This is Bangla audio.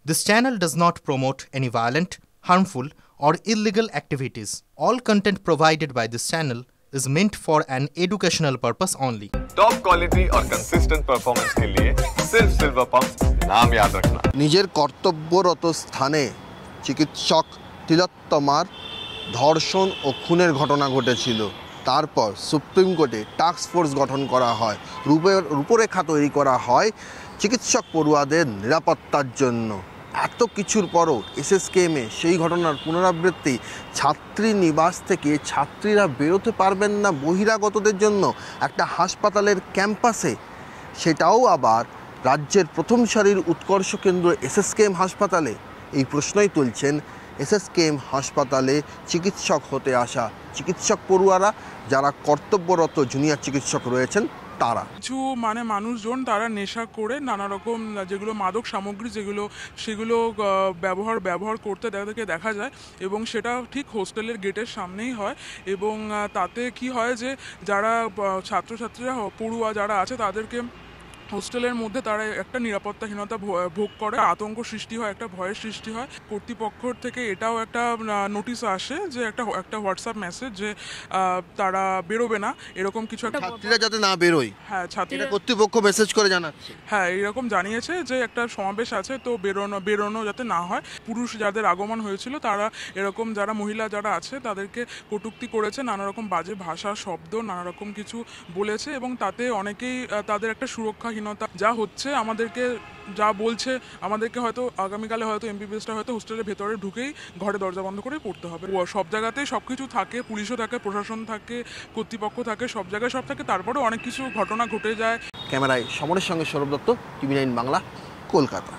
This channel does not promote any violent, harmful, or illegal activities. All content provided by this channel is meant for an educational purpose only. Top quality और कंसिस्टेंट परफॉर्मेंस के लिए सिर्फ सिल्वर पंप नाम याद रखना। নিজের কর্তব্যরত স্থানে চিকিৎসক তিলোত্তমার ধর্ষণ ও খুনের ঘটনা ঘটেছিল। তারপর সুপ্রিম কোর্টে টাস্ক ফোর্স গঠন করা হয়, রূপরেখা তৈরি করা হয় চিকিৎসক পড়ুয়াদের নিরাপত্তার জন্য। এত কিছুর পরও এসএসকেএমে সেই ঘটনার পুনরাবৃত্তি, ছাত্রী নিবাস থেকে ছাত্রীরা বেরোতে পারবেন না বহিরাগতদের জন্য একটা হাসপাতালের ক্যাম্পাসে, সেটাও আবার রাজ্যের প্রথম সারির উৎকর্ষ কেন্দ্র এসএসকেএম হাসপাতালে। এই প্রশ্নই তুলছেন এসএসকেএম হাসপাতালে চিকিৎসক হতে আসা চিকিৎসক পড়ুয়ারা, যারা কর্তব্যরত জুনিয়র চিকিৎসক রয়েছেন তারা। কিছু মানুষজন তারা নেশা করে নানা রকম যেগুলো মাদক সামগ্রী সেগুলো ব্যবহার করতে দেখা যায়, এবং সেটা ঠিক হোস্টেলের গেটের সামনেই হয়। এবং তাতে কি হয় যে যারা ছাত্রছাত্রীরা পড়ুয়া যারা আছে তাদেরকে হোস্টেলের মধ্যে তারা একটা নিরাপত্তাহীনতা ভোগ করে, আতঙ্ক সৃষ্টি হয়, একটা ভয়ের সৃষ্টি হয়। কর্তৃপক্ষ থেকে এটাও একটা নোটিশ আসে যে একটা হোয়াটসঅ্যাপ মেসেজ যে তারা বেরোবে না, এরকম কিছু একটা, ছাত্রীরা যাতে না বেরোয়। হ্যাঁ, ছাত্রীরা কর্তৃপক্ষ মেসেজ করে জানাচ্ছে। হ্যাঁ, এরকম জানিয়েছে যে একটা সমাবেশ আছে, তো বেরোনো যাতে না হয়। পুরুষ যাদের আগমন হয়েছিল তারা এরকম, যারা মহিলা যারা আছে তাদেরকে কটূক্তি করেছে, নানা রকম বাজে ভাষা শব্দ নানা রকম কিছু বলেছে, এবং তাতে অনেকেই তাদের একটা সুরক্ষাহীনতা যা হচ্ছে, আমাদেরকে যা বলছে আমাদেরকে হয়তো আগামীকালে হয়তো এমবিবিএসটা হয়তো হোস্টেলের ভেতরে ঢুকেই ঘরে দরজা বন্ধ করে পড়তে হবে। সব জায়গাতেই সব কিছু থাকে, পুলিশও থাকে, প্রশাসন থাকে, কর্তৃপক্ষ থাকে, সব জায়গায় সব থাকে, তারপরে অনেক কিছু ঘটনা ঘটে যায়। ক্যামেরায় সমরের সঙ্গে সৌরভ দত্ত, টিভি9 বাংলা, কলকাতা।